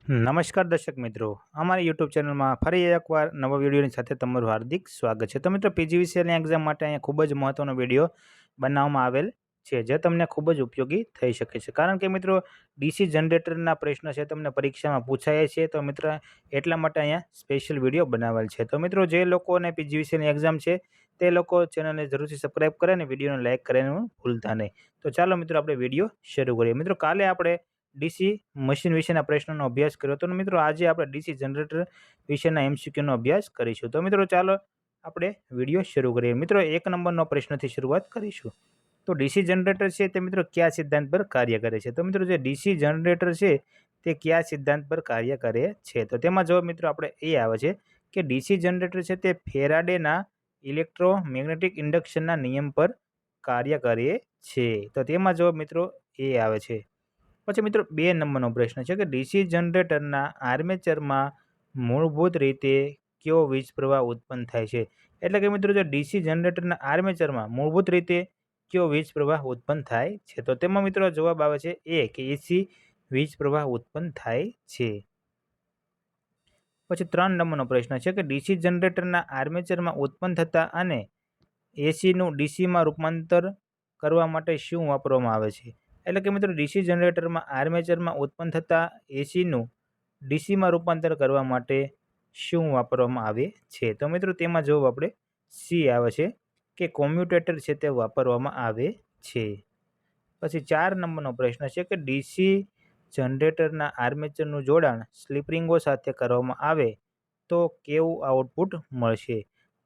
નમસ્કાર દર્શક મિત્રો, અમારી યુટ્યુબ ચેનલમાં ફરી એકવાર નવા વિડીયોની સાથે તમારું હાર્દિક સ્વાગત છે. તો મિત્રો, પીજીવીસીએલની એક્ઝામ માટે અહીંયા ખૂબ જ મહત્વનો વિડીયો બનાવવામાં આવેલ છે, જે તમને ખૂબ જ ઉપયોગી થઈ શકે છે. કારણ કે મિત્રો, ડીસી જનરેટરના પ્રશ્નો છે તમને પરીક્ષામાં પૂછાય છે. તો મિત્રો, એટલા માટે અહીંયા સ્પેશિયલ વિડીયો બનાવેલ છે. તો મિત્રો, જે લોકોને પીજીવીસીએલની એક્ઝામ છે તે લોકો ચેનલને જરૂરથી સબસ્ક્રાઈબ કરે અને વિડીયોને લાઇક કરવાનું ભૂલતા નહીં. તો ચાલો મિત્રો, આપણે વિડીયો શરૂ કરીએ. મિત્રો, કાલે આપણે ડીસી મશીન વિશેના પ્રશ્નોનો અભ્યાસ કર્યો તો મિત્રો, આજે આપણે ડીસી જનરેટર વિશેના એમસીક્યુનો અભ્યાસ કરીશું. તો મિત્રો, ચાલો આપણે વિડીયો શરૂ કરીએ. મિત્રો, 1 નંબરનો પ્રશ્નથી શરૂઆત કરીશું. તો ડીસી જનરેટર છે તે મિત્રો કયા સિદ્ધાંત પર કાર્ય કરે છે? તો મિત્રો, જે ડીસી જનરેટર છે તે કયા સિદ્ધાંત પર કાર્ય કરે છે? તો તેમાં જવાબ મિત્રો આપણે એ આવે છે કે ડીસી જનરેટર છે તે ફેરાડેના ઇલેક્ટ્રોમેગ્નેટિક ઇન્ડક્શનના નિયમ પર કાર્ય કરે છે. તો તેમાં જવાબ મિત્રો એ આવે છે. પછી મિત્રો, 2 નંબરનો પ્રશ્ન છે કે ડીસી જનરેટરના આર્મેચરમાં મૂળભૂત રીતે કયો વીજ પ્રવાહ ઉત્પન્ન થાય છે? એટલે કે મિત્રો, જો ડીસી જનરેટરના આર્મેચરમાં મૂળભૂત રીતે કયો વીજ પ્રવાહ ઉત્પન્ન થાય છે? તો તેમાં મિત્રો જવાબ આવે છે એ કે એસી વીજ પ્રવાહ ઉત્પન્ન થાય છે. પછી 3 નંબરનો પ્રશ્ન છે કે ડીસી જનરેટરના આર્મેચરમાં ઉત્પન્ન થતા અને એસીનું ડીસીમાં રૂપાંતર કરવા માટે શું વાપરવામાં આવે છે? એટલે કે મિત્રો, ડીસી જનરેટરમાં આર્મેચરમાં ઉત્પન્ન થતા એસીનું ડીસીમાં રૂપાંતર કરવા માટે શું વાપરવામાં આવે છે? તો મિત્રો, તેમાં જવાબ આપણે સી આવે છે કે કોમ્યુટેટર છે તે વાપરવામાં આવે છે. પછી 4 નંબરનો પ્રશ્ન છે કે ડીસી જનરેટરના આર્મેચરનું જોડાણ સ્લિપ રિંગો સાથે કરવામાં આવે તો કેવું આઉટપુટ મળશે?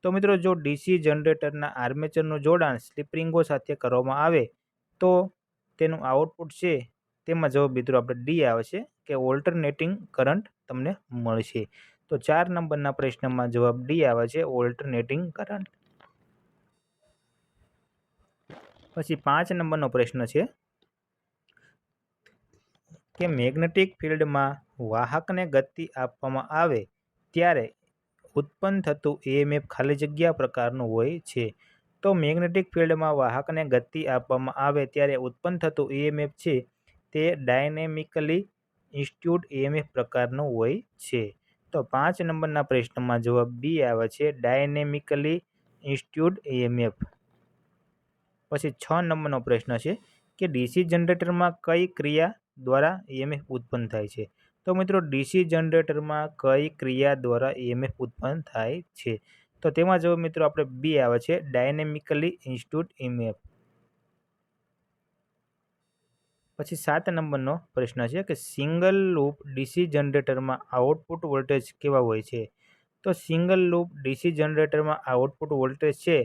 તો મિત્રો, જો ડીસી જનરેટરના આર્મેચરનું જોડાણ સ્લિપ રિંગો સાથે કરવામાં આવે તો તેનું આઉટપુટ છે તેમાં જવાબ મિત્રો આપણે ડી આવે છે કે ઓલ્ટરનેટિંગ કરંટ તમને મળશે. તો 4 નંબરના પ્રશ્નમાં જવાબ ડી આવે છે, ઓલ્ટરનેટિંગ કરંટ. પછી 5 નંબરનો પ્રશ્ન છે કે મેગ્નેટિક ફિલ્ડમાં વાહકને ગતિ આપવામાં આવે ત્યારે ઉત્પન્ન થતું ઈએમએફ ખાલી જગ્યા પ્રકારનું હોય છે. તો મેગ્નેટિક ફિલ્ડમાં વાહકને ગતિ આપવામાં આવે ત્યારે ઉત્પન્ન થતું ઈએમએફ છે તે ડાયનેમિકલી ઇન્ડ્યુસ્ડ ઈએમએફ પ્રકારનું હોય છે. તો 5 નંબરના પ્રશ્નમાં જવાબ બી આવે છે, ડાયનેમિકલી ઇન્ડ્યુસ્ડ ઈએમએફ. પછી 6 નંબરનો પ્રશ્ન છે કે ડીસી જનરેટરમાં કઈ ક્રિયા દ્વારા ઈએમએફ ઉત્પન્ન થાય છે? તો મિત્રો, ડીસી જનરેટરમાં કઈ ક્રિયા દ્વારા ઈએમએફ ઉત્પન્ન થાય છે? તો તેમાં જવાબ મિત્રો આપણે બી આવે છે, ડાયનેમિકલી ઇન્ડ્યુસ્ડ ઈએમએફ. પછી 7 નંબરનો પ્રશ્ન છે કે સિંગલ લૂપ ડીસી જનરેટરમાં આઉટપુટ વોલ્ટેજ કેવા હોય છે? તો સિંગલ લૂપ ડીસી જનરેટરમાં આઉટપુટ વોલ્ટેજ છે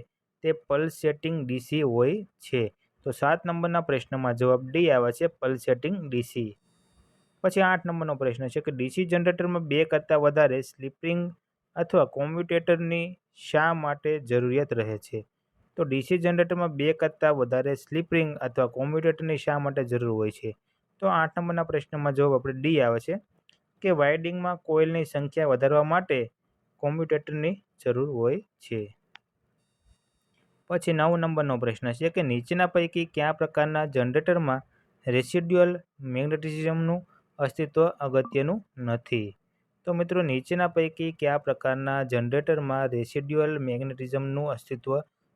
તે પલ્સેટિંગ ડીસી હોય છે. તો 7 નંબરના પ્રશ્નમાં જવાબ ડી આવે છે, પલ્સેટિંગ ડીસી. પછી 8 નંબરનો પ્રશ્ન છે કે ડીસી જનરેટરમાં 2 કરતાં વધારે સ્લિપ રિંગ અથવા કોમ્યુટેટરની શા માટે જરૂરિયાત રહે છે? તો ડીસી જનરેટરમાં 2 કરતાં વધારે સ્લિપ રિંગ અથવા કોમ્યુટેટરની શા માટે જરૂર હોય છે? તો 8 નંબરના પ્રશ્નમાં જવાબ આપણે ડી આવે છે કે વાઇન્ડિંગમાં કોઇલની સંખ્યા વધારવા માટે કોમ્યુટેટરની જરૂર હોય છે. પછી 9 નંબરનો પ્રશ્ન છે કે નીચેના પૈકી કયા પ્રકારના જનરેટરમાં રેસિડ્યુઅલ મેગ્નેટિઝમનું અસ્તિત્વ અગત્યનું નથી? તો મિત્રો, નીચેના પૈકી કયા પ્રકારના જનરેટરમાં રેસિડ્યુઅલ મેગ્નેટિઝમનું અસ્તિત્વ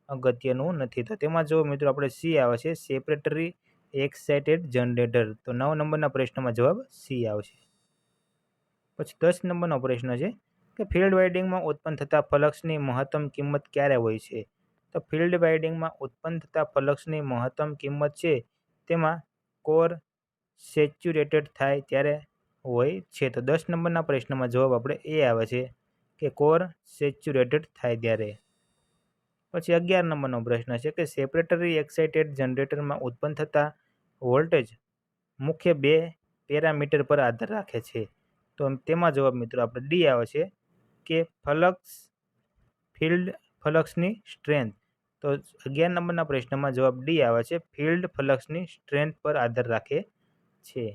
અગત્યનું નથી? તો તેમાં જો મિત્રો આપણે સી આવે છે, સેપરેટરી એક્સાઇટેડ જનરેટર. તો 9 નંબરના પ્રશ્નમાં જવાબ સી આવશે. પછી 10 નંબરનો પ્રશ્ન છે કે ફિલ્ડ વાઇન્ડિંગમાં ઉત્પન્ન થતા ફ્લક્સની મહત્તમ કિંમત ક્યારે હોય છે? તો ફિલ્ડ વાઇન્ડિંગમાં ઉત્પન્ન થતા ફ્લક્સની મહત્તમ કિંમત છે તેમાં કોર સેચ્યુરેટેડ થાય ત્યારે હોય છે. તો 10 નંબરના પ્રશ્નમાં જવાબ આપણે એ આવે છે કે કોર સેચ્યુરેટેડ થાય ત્યારે. પછી 11 નંબરનો પ્રશ્ન છે કે સેપરેટરી એક્સાઇટેડ જનરેટરમાં ઉત્પન્ન થતા વોલ્ટેજ મુખ્ય 2 પેરામીટર પર આધાર રાખે છે. તો તેમાં જવાબ મિત્રો આપણે ડી આવે છે કે ફિલ્ડ ફ્લક્સની સ્ટ્રેન્થ. તો 11 નંબરના પ્રશ્નમાં જવાબ ડી આવે છે, ફિલ્ડ ફ્લક્સની સ્ટ્રેન્થ પર આધાર રાખે છે.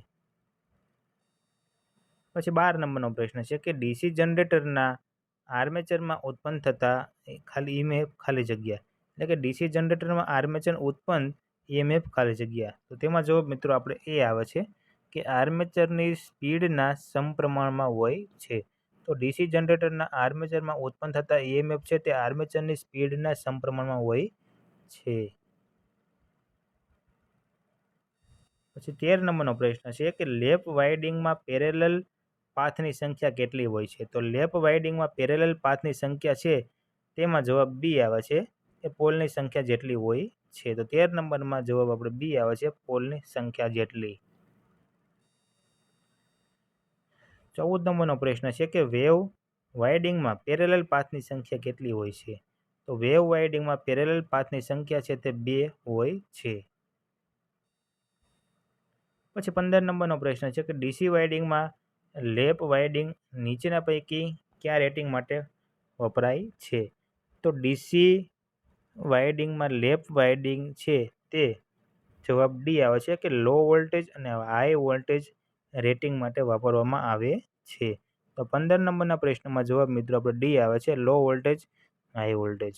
પછી 12 નંબરનો પ્રશ્ન છે કે ડીસી જનરેટરના આર્મેચરમાં ઉત્પન્ન થતા ખાલી ઈએમએફ ખાલી જગ્યા. એટલે કે ડીસી જનરેટરમાં આર્મેચર ઉત્પન્ન ઈએમએફ ખાલી જગ્યા. તો તેમાં જવાબ મિત્રો આપણે એ આવે છે કે આર્મેચરની સ્પીડના સમપ્રમાણમાં હોય છે. તો ડીસી જનરેટરના આર્મેચરમાં ઉત્પન્ન થતા ઈએમએફ છે તે આર્મેચરની સ્પીડના સમપ્રમાણમાં હોય છે. પછી 13 નંબરનો પ્રશ્ન છે કે લેપ વાઇન્ડિંગમાં પેરેલલ પાથની સંખ્યા કેટલી હોય છે? તો લેપ વાઇન્ડિંગમાં પેરેલલ પાથની સંખ્યા છે તેમાં જવાબ બી આવે છે કે પોલની સંખ્યા જેટલી હોય છે. તો 13 નંબરમાં જવાબ આપણે બી આવે છે, પોલની સંખ્યા જેટલી. 14 નંબરનો પ્રશ્ન છે કે વેવ વાઇન્ડિંગમાં પેરેલલ પાથની સંખ્યા કેટલી હોય છે? તો વેવ વાઇન્ડિંગમાં પેરેલલ પાથની સંખ્યા છે તે 2 હોય છે. પછી 15 નંબરનો પ્રશ્ન છે કે ડીસી વાઇન્ડિંગમાં લેપ વાઇન્ડિંગ નીચેના પૈકી કયા રેટિંગ માટે વપરાય છે? તો ડીસી વાઇન્ડિંગમાં લેપ વાઇન્ડિંગ છે તે જવાબ ડી આવે છે કે લો વોલ્ટેજ અને હાઈ વોલ્ટેજ રેટિંગ માટે વાપરવામાં આવે છે. તો 15 નંબરના પ્રશ્નમાં જવાબ મિત્રો આપણે ડી આવે છે, લો વોલ્ટેજ હાઈ વોલ્ટેજ.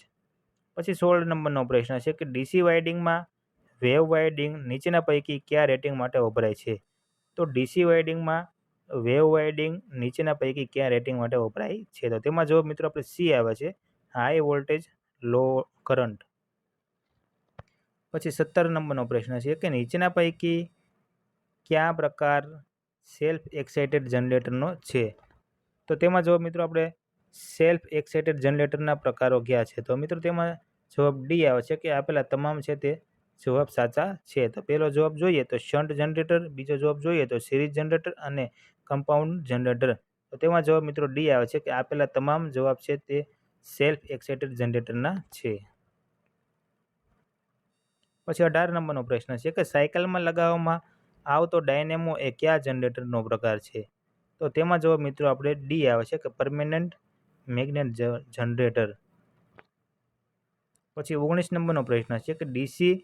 પછી 16 નંબરનો પ્રશ્ન છે કે ડીસી વાઇન્ડિંગમાં વેવ વાઇન્ડિંગ નીચેના પૈકી કયા રેટિંગ માટે વપરાય છે? તો ડીસી વાઇન્ડિંગમાં વેવ વાઇન્ડિંગ નીચેના પૈકી કયા રેટિંગ માટે વપરાય છે? તો તેમાં જવાબ મિત્રો આપણે સી આવે છે, હાઈ વોલ્ટેજ લો કરંટ. પછી 17 નંબરનો પ્રશ્ન છે કે નીચેના પૈકી કયા પ્રકાર સેલ્ફ એક્સાઇટેડ જનરેટરનો છે? તો તેમાં જવાબ મિત્રો આપણે સેલ્ફ એક્સાઇટેડ જનરેટરના પ્રકારો કયા છે? તો મિત્રો તેમાં જવાબ ડી આવે છે કે આપેલા તમામ છે તે જવાબ સાચા છે. તો પહેલો જવાબ જોઈએ તો શન્ટ જનરેટર, બીજો જવાબ જોઈએ તો સિરીઝ જનરેટર અને કમ્પાઉન્ડ જનરેટર. તો તેમાં જવાબ મિત્રો ડી આવે છે કે આપેલા તમામ જવાબ છે તે સેલ્ફ એક્સાઇટેડ જનરેટરના છે. પછી 18 નંબરનો પ્રશ્ન છે કે સાયકલમાં લગાવવામાં આવતો ડાયનેમો એ કયા જનરેટરનો પ્રકાર છે? તો તેમાં જવાબ મિત્રો આપણે ડી આવે છે કે પરમેનન્ટ મેગ્નેટ જનરેટર. પછી 19 નંબરનો પ્રશ્ન છે કે ડીસી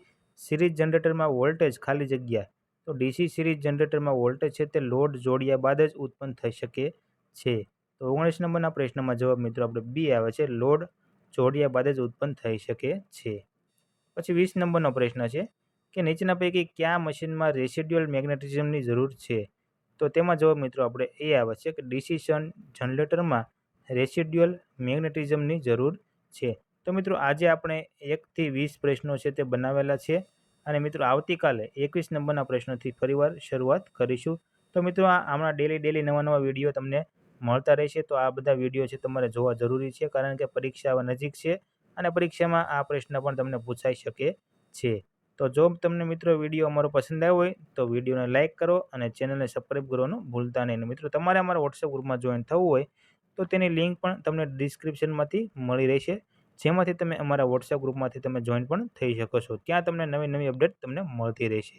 સિરીઝ જનરેટરમાં વોલ્ટેજ ખાલી જગ્યા. તો ડીસી સિરીઝ જનરેટરમાં વોલ્ટેજ છે તે લોડ જોડ્યા બાદ જ ઉત્પન્ન થઈ શકે છે. તો 19 નંબરના પ્રશ્નમાં જવાબ મિત્રો આપણે બી આવે છે, લોડ જોડ્યા બાદ જ ઉત્પન્ન થઈ શકે છે. પછી 20 નંબરનો પ્રશ્ન છે કે નીચેના પૈકી કયા મશીનમાં રેસિડ્યુઅલ મેગ્નેટિઝમની જરૂર છે? તો તેમાં જવાબ મિત્રો આપણે એ આવે છે કે ડીસી જનરેટરમાં રેસિડ્યુઅલ મેગ્નેટિઝમની જરૂર છે. તો મિત્રો આજે આપણે 1 થી 20 પ્રશ્નો છે તે બનાવેલા છે અને મિત્રો આવતીકાલે 21 નંબરના પ્રશ્નોથી ફરીવાર શરૂઆત કરીશું. તો મિત્રો હમણાં ડેલી નવા વિડીયો તમને મળતા રહેશે. તો આ બધા વિડીયો છે તમારે જોવા જરૂરી છે, કારણ કે પરીક્ષા નજીક છે અને પરીક્ષામાં આ પ્રશ્ન પણ તમને પૂછાઈ શકે છે. તો જો તમને મિત્રો વિડીયો અમારો પસંદ આવ્યો હોય તો વિડીયોને લાઇક કરો અને ચેનલને સબસ્ક્રાઈબ કરવાનું ભૂલતા નહીં. મિત્રો તમારે અમારા વોટ્સએપ ગ્રુપમાં જોઈન થવું હોય તો તેની લિંક પણ તમને ડિસ્ક્રિપ્શનમાંથી મળી રહેશે, જેમાંથી તમે અમારા વોટ્સએપ ગ્રુપમાંથી તમે જોઈન પણ થઈ શકો છો. ત્યાં તમને નવી અપડેટ તમને મળતી રહેશે.